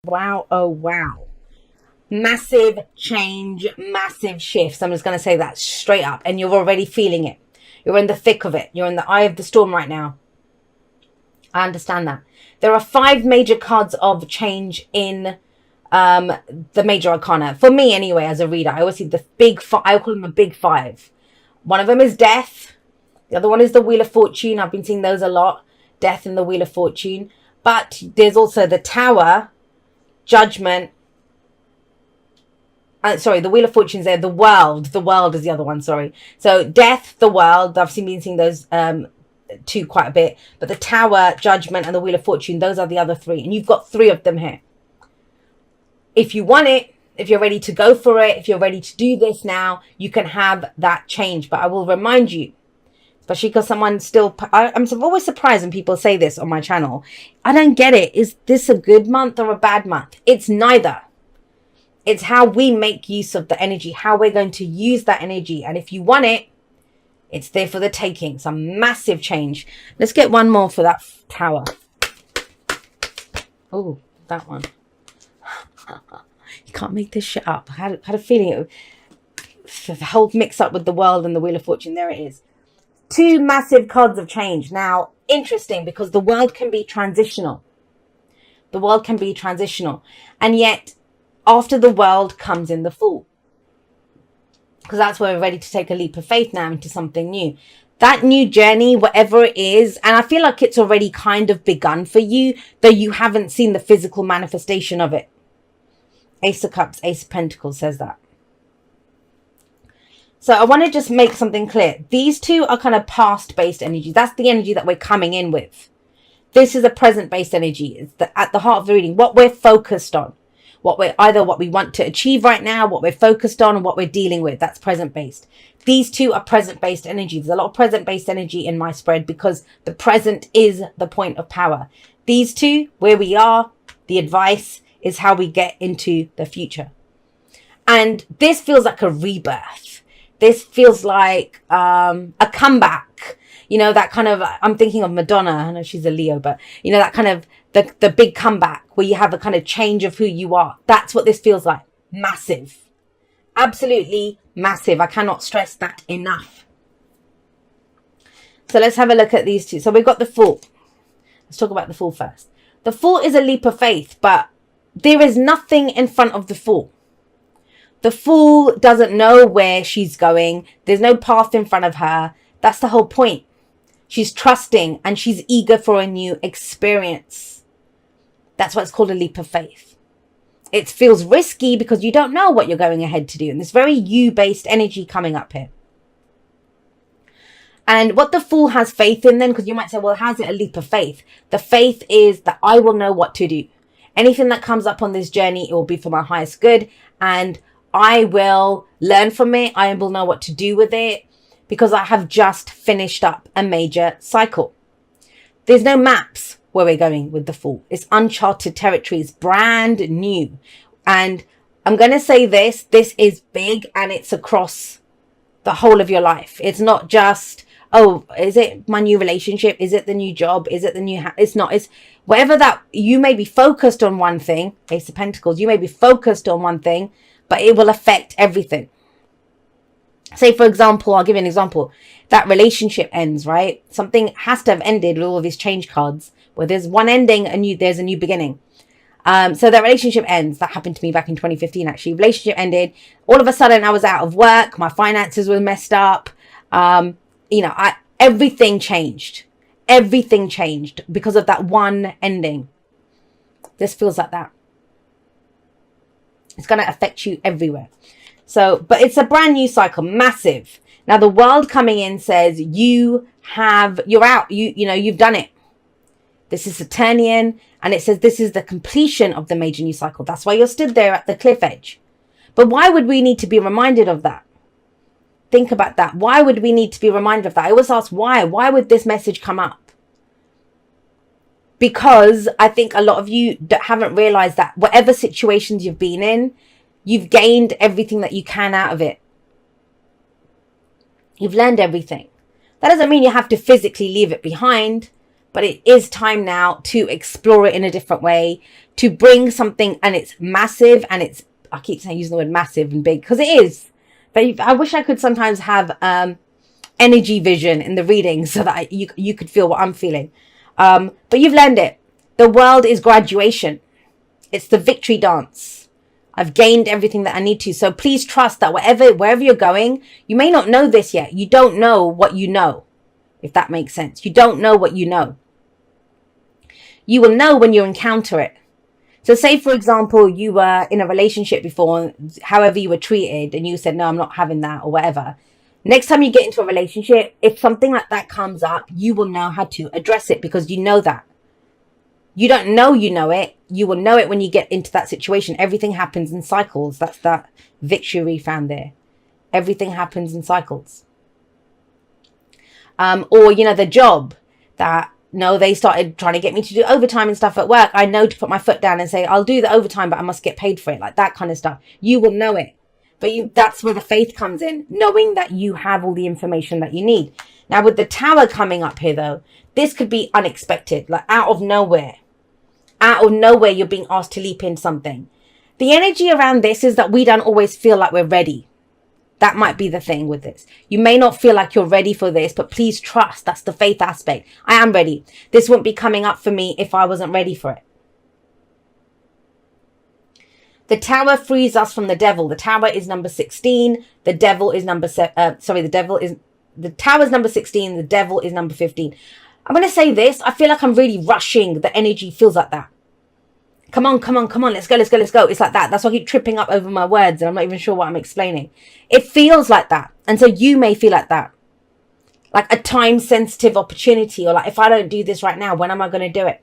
Wow. Oh, wow. Massive change, massive shifts. I'm just going to say that straight up. And you're already feeling it. You're in the thick of it. You're in the eye of the storm right now. I understand that. There are 5 major cards of change in the major arcana. For me, anyway, as a reader, I always see the big five. I call them the big 5. One of them is death. The other one is the Wheel of Fortune. I've been seeing those a lot. Death and the Wheel of Fortune. But there's also the Tower, Judgment. Sorry, the Wheel of Fortune's there. The World. The World is the other one, sorry. So Death, the World. I've been seeing those 2 quite a bit. But the Tower, Judgment, and the Wheel of Fortune, those are the other 3. And you've got 3 of them here. If you want it, if you're ready to go for it, if you're ready to do this now, you can have that change. But I will remind you, especially because someone still, I'm always surprised when people say this on my channel. I don't get it. Is this a good month or a bad month? It's neither. It's how we make use of the energy, how we're going to use that energy. And if you want it, it's there for the taking. Some massive change. Let's get one more for that Tower. Oh, that one. You can't make this shit up. I had a feeling the whole mix up with the World and the Wheel of Fortune. There it is. 2 massive cards of change. Now, interesting, because the World can be transitional. The World can be transitional. And yet, after the World comes in the Fool. Because that's where we're ready to take a leap of faith now into something new. That new journey, whatever it is, and I feel like it's already kind of begun for you, though you haven't seen the physical manifestation of it. Ace of Cups, Ace of Pentacles says that. So I want to just make something clear. These 2 are kind of past-based energy. That's the energy that we're coming in with. This is a present-based energy. It's at the heart of the reading. What we're focused on. Either what we want to achieve right now, what we're focused on, and what we're dealing with. That's present-based. These 2 are present-based energy. There's a lot of present-based energy in my spread because the present is the point of power. These 2, where we are, the advice is how we get into the future. And this feels like a rebirth. This feels like a comeback. You know, that kind of, I'm thinking of Madonna. I know she's a Leo, but you know, that kind of the big comeback where you have a kind of change of who you are. That's what this feels like. Massive. Absolutely massive. I cannot stress that enough. So let's have a look at these 2. So we've got the Fool. Let's talk about the Fool first. The Fool is a leap of faith, but there is nothing in front of the Fool. The Fool doesn't know where she's going. There's no path in front of her. That's the whole point. She's trusting and she's eager for a new experience. That's why it's called a leap of faith. It feels risky because you don't know what you're going ahead to do. And there's very you-based energy coming up here. And what the Fool has faith in then, because you might say, well, how's it a leap of faith? The faith is that I will know what to do. Anything that comes up on this journey, it will be for my highest good. And I will learn from it. I will know what to do with it because I have just finished up a major cycle. There's no maps where we're going with the Fool. It's uncharted territory. It's brand new. And I'm going to say this is big and it's across the whole of your life. It's not just, oh, is it my new relationship? Is it the new job? Is it the new it's not. It's whatever that you may be focused on one thing, Ace of Pentacles, you may be focused on one thing, but it will affect everything. Say, for example, I'll give you an example. That relationship ends, right? Something has to have ended with all of these change cards where there's one ending and there's a new beginning. So that relationship ends. That happened to me back in 2015, actually. Relationship ended. All of a sudden, I was out of work. My finances were messed up. Everything changed. Everything changed because of that one ending. This feels like that. It's going to affect you everywhere. So, but it's a brand new cycle, massive. Now the World coming in says you're out. You've done it. This is Saturnian, and it says this is the completion of the major new cycle. That's why you're stood there at the cliff edge. But why would we need to be reminded of that? Think about that. Why would we need to be reminded of that? I always ask why. Why would this message come up? Because I think a lot of you haven't realized that whatever situations you've been in, you've gained everything that you can out of it. You've learned everything. That doesn't mean you have to physically leave it behind, but it is time now to explore it in a different way, to bring something, and it's massive, and it's, I keep saying, using the word massive and big, because it is. But I wish I could sometimes have energy vision in the reading so that you could feel what I'm feeling. But you've learned it. The world is graduation. It's the victory dance. I've gained everything that I need to. So please trust that wherever you're going, you may not know this yet. You don't know what you know, if that makes sense. You don't know what you know. You will know when you encounter it. So say, for example, you were in a relationship before, however you were treated, and you said, no, I'm not having that, or whatever. Next time you get into a relationship, if something like that comes up, you will know how to address it, because you know that. You don't know you know it. You will know it when you get into that situation. Everything happens in cycles. That's that victory found there. Everything happens in cycles. Or, the job that, no, they started trying to get me to do overtime and stuff at work. I know to put my foot down and say, I'll do the overtime, but I must get paid for it. Like that kind of stuff. You will know it. But that's where the faith comes in, knowing that you have all the information that you need. Now, with the Tower coming up here, though, this could be unexpected, like out of nowhere. Out of nowhere, you're being asked to leap in something. The energy around this is that we don't always feel like we're ready. That might be the thing with this. You may not feel like you're ready for this, but please trust. That's the faith aspect. I am ready. This wouldn't be coming up for me if I wasn't ready for it. The Tower frees us from the devil. The Tower is number 16. The devil is number the Tower is number 16. The devil is number 15. I'm going to say this. I feel like I'm really rushing. The energy feels like that. Come on. Let's go. It's like that. That's why I keep tripping up over my words and I'm not even sure what I'm explaining. It feels like that. And so you may feel like that. Like a time sensitive opportunity, or like, if I don't do this right now, when am I going to do it?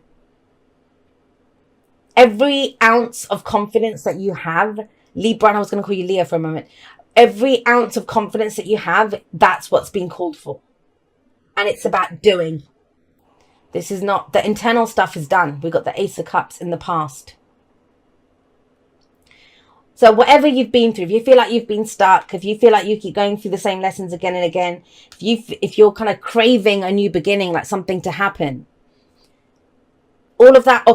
Every ounce of confidence that you have, Libra, and I was going to call you Leo for a moment. Every ounce of confidence that you have, that's what's being called for. And it's about doing. This is not, the internal stuff is done. We got the Ace of Cups in the past. So whatever you've been through, if you feel like you've been stuck, if you feel like you keep going through the same lessons again and again, if you're kind of craving a new beginning, like something to happen, all of that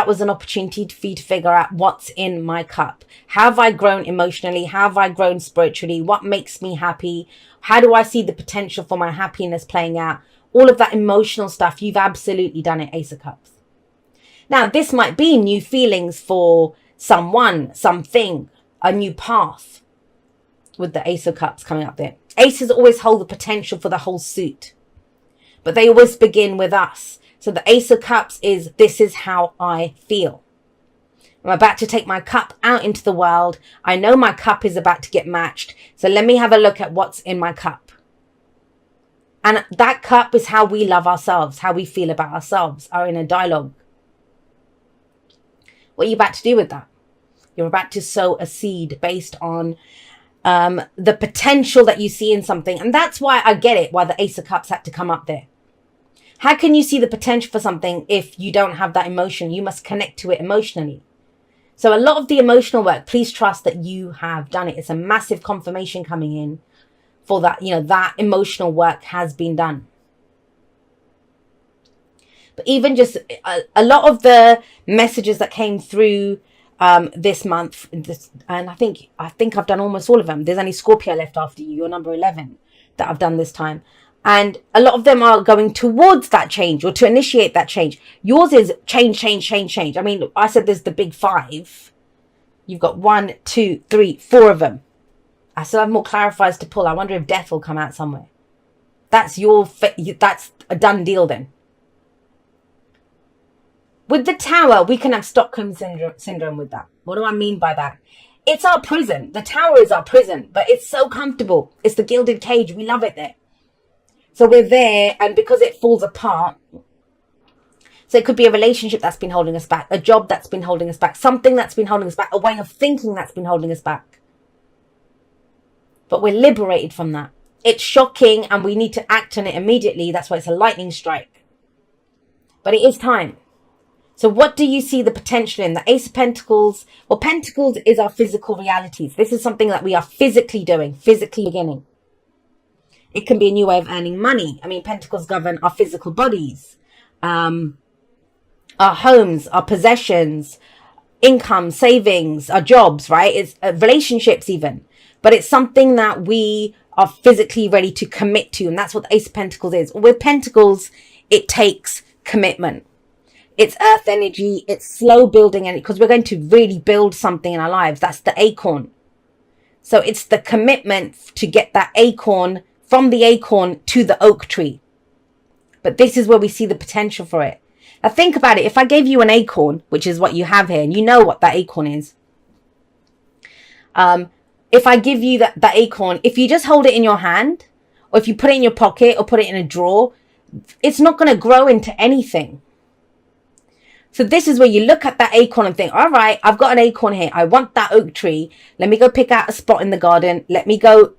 was an opportunity for you to figure out what's in my cup. Have I grown emotionally? Have I grown spiritually? What makes me happy? How do I see the potential for my happiness playing out? All of that emotional stuff, you've absolutely done it, Ace of Cups. Now, this might be new feelings for someone, something, a new path with the Ace of Cups coming up there. Aces always hold the potential for the whole suit, but they always begin with us. So the Ace of Cups is, this is how I feel. I'm about to take my cup out into the world. I know my cup is about to get matched. So let me have a look at what's in my cup. And that cup is how we love ourselves, how we feel about ourselves, our inner dialogue. What are you about to do with that? You're about to sow a seed based on the potential that you see in something. And that's why I get it, why the Ace of Cups had to come up there. How can you see the potential for something if you don't have that emotion? You must connect to it emotionally. So a lot of the emotional work, please trust that you have done it. It's a massive confirmation coming in for that, that emotional work has been done. But even just a lot of the messages that came through this month, and I think I've done almost all of them. There's only Scorpio left after you. You're number 11 that I've done this time. And a lot of them are going towards that change or to initiate that change. Yours is change. I mean, I said there's the big 5. You've got 1, 2, 3, 4 of them. I still have more clarifiers to pull. I wonder if death will come out somewhere. That's that's a done deal then. With the Tower, we can have Stockholm syndrome with that. What do I mean by that? It's our prison. The Tower is our prison, but it's so comfortable. It's the gilded cage. We love it there. So we're there, and because it falls apart, so it could be a relationship that's been holding us back, a job that's been holding us back, something that's been holding us back, a way of thinking that's been holding us back. But we're liberated from that. It's shocking and we need to act on it immediately. That's why it's a lightning strike. But it is time. So what do you see the potential in? The Ace of Pentacles. Well, Pentacles is our physical realities. This is something that we are physically doing, physically beginning. It can be a new way of earning money. I mean, Pentacles govern our physical bodies. our homes, our possessions, income, savings, our jobs, right? It's relationships even. But it's something that we are physically ready to commit to. And that's what the Ace of Pentacles is. With Pentacles, it takes commitment. It's earth energy. It's slow building. And because we're going to really build something in our lives, that's the acorn. So it's the commitment to get that acorn, from the acorn to the oak tree. But this is where we see the potential for it. Now think about it. If I gave you an acorn, which is what you have here, and you know what that acorn is. If I give you that acorn, if you just hold it in your hand, or if you put it in your pocket or put it in a drawer, it's not going to grow into anything. So this is where you look at that acorn and think, all right, I've got an acorn here. I want that oak tree. Let me go pick out a spot in the garden. Let me go,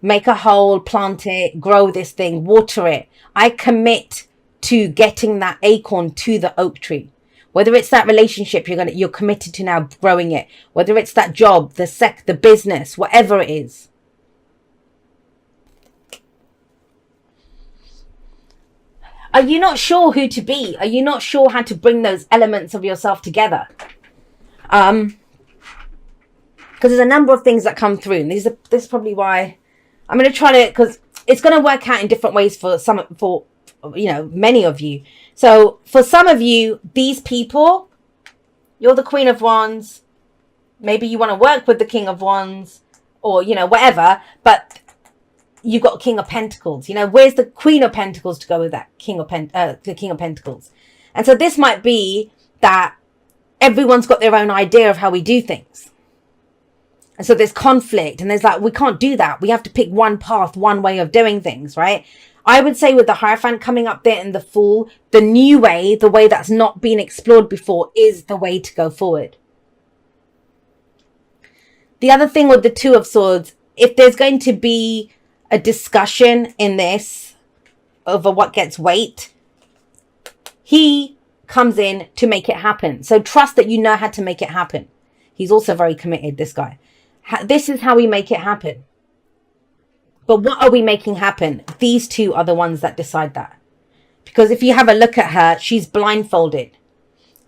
make a hole, plant it, grow this thing, water it. I commit to getting that acorn to the oak tree. Whether it's that relationship you're committed to now growing it, whether it's that job, the business, whatever it is. Are you not sure who to be? Are you not sure how to bring those elements of yourself together? Because there's a number of things that come through, and this is probably why I'm going to try to, because it's going to work out in different ways for many of you. So for some of you, these people, you're the Queen of Wands. Maybe you want to work with the King of Wands, or whatever. But you've got King of Pentacles. Where's the Queen of Pentacles to go with that the King of Pentacles? And so this might be that everyone's got their own idea of how we do things. And so there's conflict, and there's we can't do that. We have to pick one path, one way of doing things, right? I would say with the Hierophant coming up there in the Fool, the new way, the way that's not been explored before, is the way to go forward. The other thing with the Two of Swords, if there's going to be a discussion in this over what gets weight, he comes in to make it happen. So trust that you know how to make it happen. He's also very committed, this guy. This is how we make it happen. But what are we making happen? These two are the ones that decide that. Because if you have a look at her, she's blindfolded.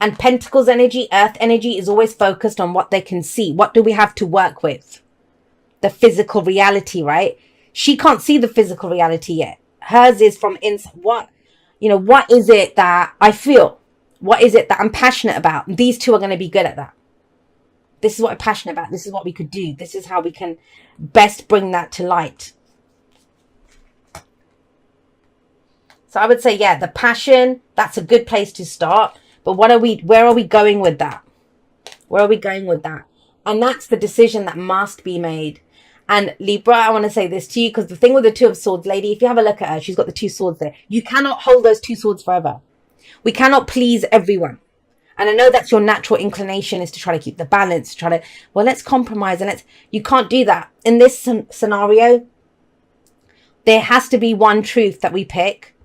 And Pentacles energy, Earth energy, is always focused on what they can see. What do we have to work with? The physical reality, right? She can't see the physical reality yet. Hers is from inside. What is it that I feel? What is it that I'm passionate about? These two are going to be good at that. This is what I'm passionate about. This is what we could do. This is how we can best bring that to light. So I would say, yeah, the passion, that's a good place to start. But where are we going with that? Where are we going with that? And that's the decision that must be made. And Libra, I want to say this to you, because the thing with the Two of Swords, lady, if you have a look at her, she's got the two swords there. You cannot hold those two swords forever. We cannot please everyone. And I know that's your natural inclination, is to try to keep the balance, let's compromise. And you can't do that. In this scenario, there has to be one truth that we pick.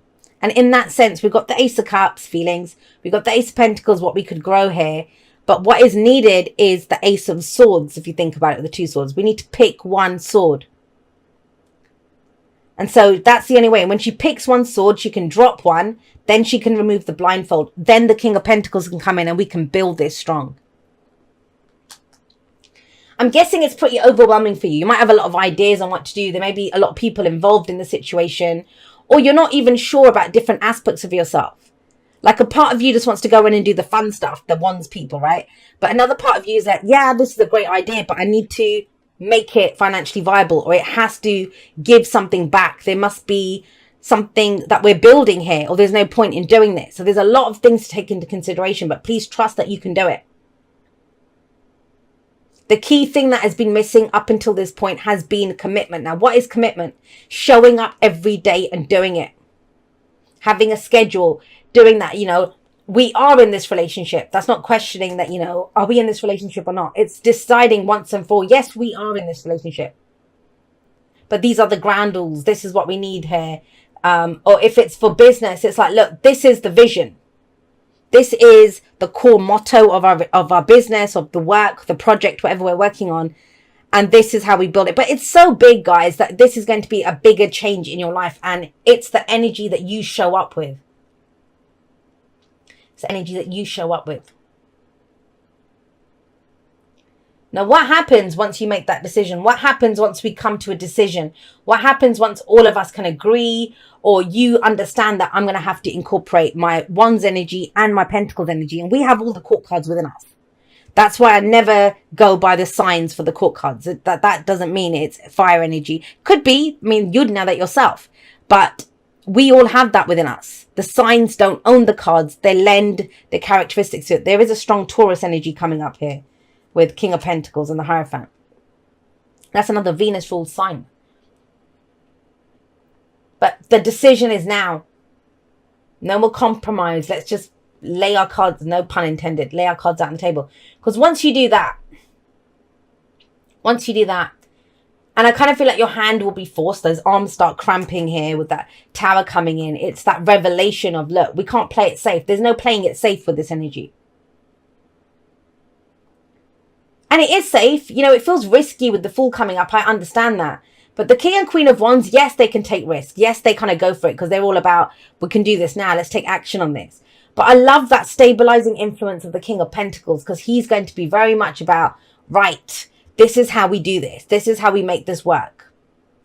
And in that sense, we've got the Ace of Cups, feelings. We've got the Ace of Pentacles, what we could grow here. But what is needed is the Ace of Swords, if you think about it, the two swords. We need to pick one sword. And so that's the only way. And when she picks one sword, she can drop one. Then she can remove the blindfold. Then the King of Pentacles can come in and we can build this strong. I'm guessing it's pretty overwhelming for you. You might have a lot of ideas on what to do. There may be a lot of people involved in the situation. Or you're not even sure about different aspects of yourself. Like a part of you just wants to go in and do the fun stuff, the Wands people, right? But another part of you is that, yeah, this is a great idea, but I need to make it financially viable, or it has to give something back. There must be something that we're building here, or there's no point in doing this. So there's a lot of things to take into consideration, but please trust that you can do it. The key thing that has been missing up until this point has been commitment. Now, what is commitment? Showing up every day and doing it. Having a schedule, doing that, we are in this relationship. That's not questioning that, are we in this relationship or not? It's deciding once and for all, yes, we are in this relationship. But these are the ground rules. This is what we need here. Or if it's for business, it's like, look, this is the vision. This is the core motto of our business, of the work, the project, whatever we're working on. And this is how we build it. But it's so big, guys, that this is going to be a bigger change in your life. And it's the energy that you show up with. It's the energy that you show up with. Now, what happens once you make that decision? What happens once we come to a decision? What happens once all of us can agree, or you understand that I'm going to have to incorporate my Wands energy and my Pentacles energy, and we have all the court cards within us. That's why I never go by the signs for the court cards. That doesn't mean it's fire energy. Could be. I mean, you'd know that yourself. But we all have that within us. The signs don't own the cards. They lend the characteristics to it. There is a strong Taurus energy coming up here with King of Pentacles and the Hierophant. That's another Venus ruled sign. But the decision is now. No more compromise. Let's just lay our cards, no pun intended, lay our cards out on the table. Because once you do that, and I kind of feel like your hand will be forced, those arms start cramping here with that tower coming in. It's that revelation of, look, we can't play it safe. There's no playing it safe with this energy. And it is safe. You know, it feels risky with the Fool coming up. I understand that. But the King and Queen of Wands, yes, they can take risks. Yes, they kind of go for it because they're all about, we can do this now. Let's take action on this. But I love that stabilizing influence of the King of Pentacles, because he's going to be very much about, right, this is how we do this. This is how we make this work.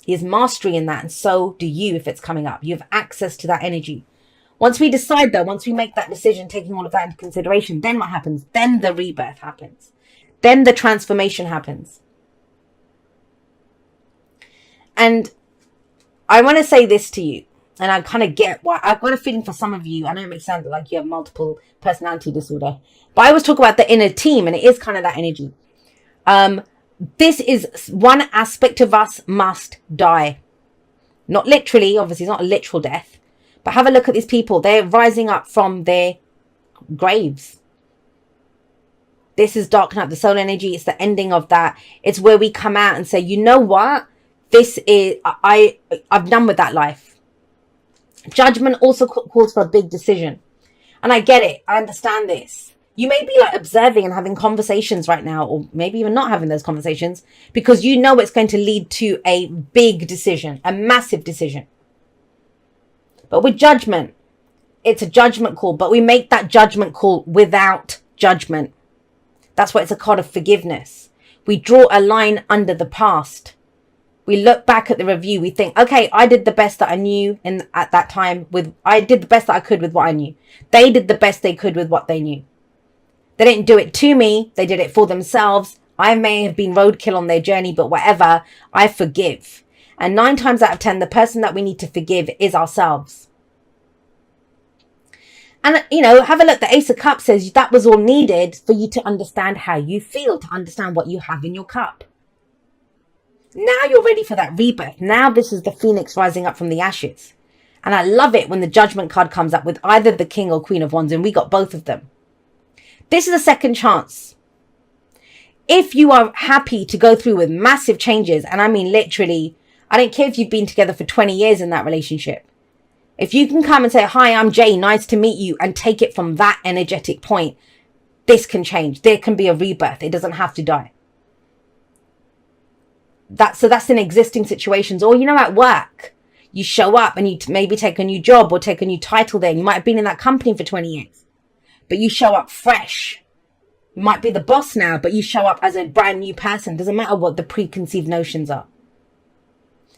He has mastery in that, and so do you if it's coming up. You have access to that energy. Once we decide, though, once we make that decision, taking all of that into consideration, then what happens? Then the rebirth happens. Then the transformation happens. And I want to say this to you. And I kind of get why. I've got a feeling for some of you, I know it makes it sound like you have multiple personality disorder, but I always talk about the inner team, and it is kind of that energy. This is one aspect of us must die. Not literally, obviously, it's not a literal death, but have a look at these people. They're rising up from their graves. This is darkening up the soul energy. It's the ending of that. It's where we come out and say, you know what? This is, I've done with that life. Judgment also calls for a big decision. And I get it. I understand this. You may be like observing and having conversations right now, or maybe even not having those conversations, because you know it's going to lead to a big decision, a massive decision. But with judgment, it's a judgment call, but we make that judgment call without judgment. That's why it's a card of forgiveness. We draw a line under the past. We look back at the review. We think, okay, I did the best that I knew at that time. I did the best that I could with what I knew. They did the best they could with what they knew. They didn't do it to me. They did it for themselves. I may have been roadkill on their journey, but whatever, I forgive. And 9 times out of 10, the person that we need to forgive is ourselves. And, you know, have a look. The Ace of Cups says that was all needed for you to understand how you feel, to understand what you have in your cup. Now you're ready for that rebirth. Now this is the phoenix rising up from the ashes. And I love it when the judgment card comes up with either the King or Queen of Wands, and we got both of them. This is a second chance. If you are happy to go through with massive changes, and I mean literally, I don't care if you've been together for 20 years in that relationship. If you can come and say, hi, I'm Jay, nice to meet you, and take it from that energetic point, this can change. There can be a rebirth. It doesn't have to die. So that's in existing situations. Or, you know, at work, you show up and you maybe take a new job or take a new title there. You might have been in that company for 20 years, but you show up fresh. You might be the boss now, but you show up as a brand new person. Doesn't matter what the preconceived notions are.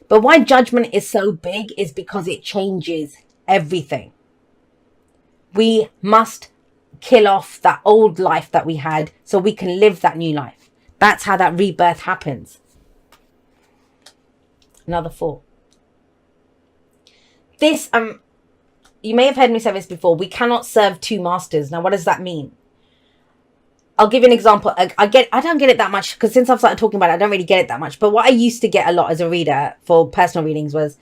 But why judgment is so big is because it changes everything. We must kill off that old life that we had so we can live that new life. That's how that rebirth happens. Another 4. This, you may have heard me say this before. We cannot serve 2 masters. Now, what does that mean? I'll give you an example. I don't get it that much because since I've started talking about it, I don't really get it that much. But what I used to get a lot as a reader for personal readings was,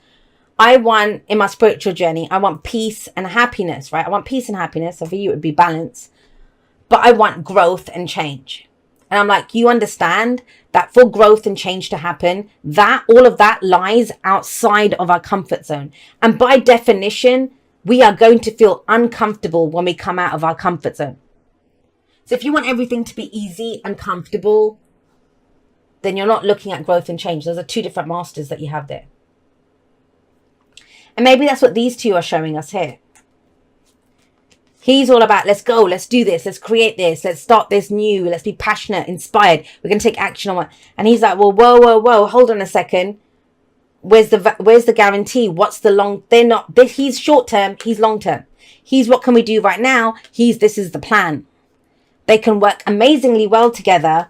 I want, in my spiritual journey, I want peace and happiness, right? I want peace and happiness. So for you, it would be balance. But I want growth and change. And I'm like, you understand that for growth and change to happen, that all of that lies outside of our comfort zone. And by definition, we are going to feel uncomfortable when we come out of our comfort zone. So if you want everything to be easy and comfortable, then you're not looking at growth and change. Those are 2 different masters that you have there. And maybe that's what these 2 are showing us here. He's all about, let's go, let's do this, let's create this, let's start this new, let's be passionate, inspired, we're going to take action on it. And he's like, well, whoa, hold on a second. Where's the guarantee? What's the long? They're not. He's short term. He's long term. He's what can we do right now? This is the plan. They can work amazingly well together,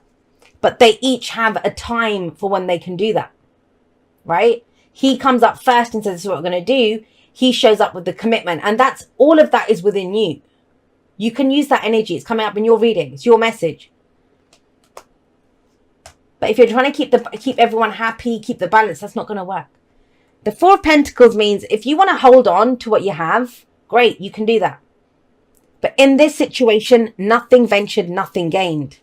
but they each have a time for when they can do that. Right? He comes up first and says, this is what we're going to do. He shows up with the commitment, and that's all of that is within you. You can use that energy. It's coming up in your reading. It's your message. But if you're trying to keep everyone happy, keep the balance, that's not going to work. The Four of Pentacles means if you want to hold on to what you have, great, you can do that. But in this situation, nothing ventured, nothing gained.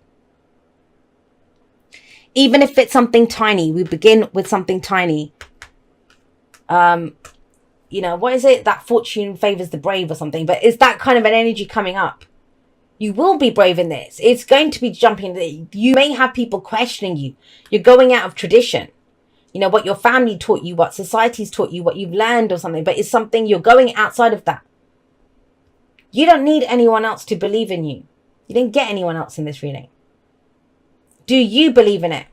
Even if it's something tiny, we begin with something tiny. What is it? That fortune favors the brave or something. But is that kind of an energy coming up? You will be brave in this. It's going to be jumping. You may have people questioning you. You're going out of tradition. What your family taught you, what society's taught you, what you've learned or something. But it's something you're going outside of that. You don't need anyone else to believe in you. You didn't get anyone else in this reading. Do you believe in it?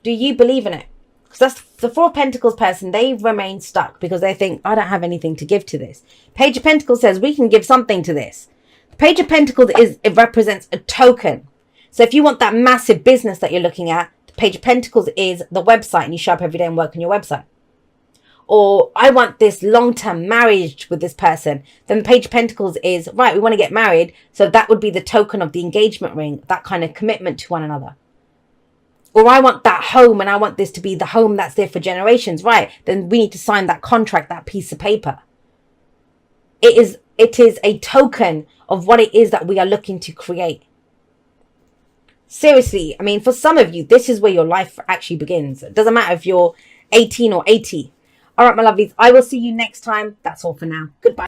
Do you believe in it? Because that's the Four of Pentacles person. They remain stuck because they think, I don't have anything to give to this. Page of Pentacles says we can give something to this. The Page of Pentacles it represents a token. So if you want that massive business that you're looking at, the Page of Pentacles is the website, and you show up every day and work on your website. Or I want this long-term marriage with this person. Then the Page of Pentacles is, right, we want to get married. So that would be the token of the engagement ring, that kind of commitment to one another. Or I want that home, and I want this to be the home that's there for generations. Right, then we need to sign that contract, that piece of paper. It is a token of what it is that we are looking to create. Seriously, I mean, for some of you, this is where your life actually begins. It doesn't matter if you're 18 or 80. All right, my lovelies, I will see you next time. That's all for now. Goodbye.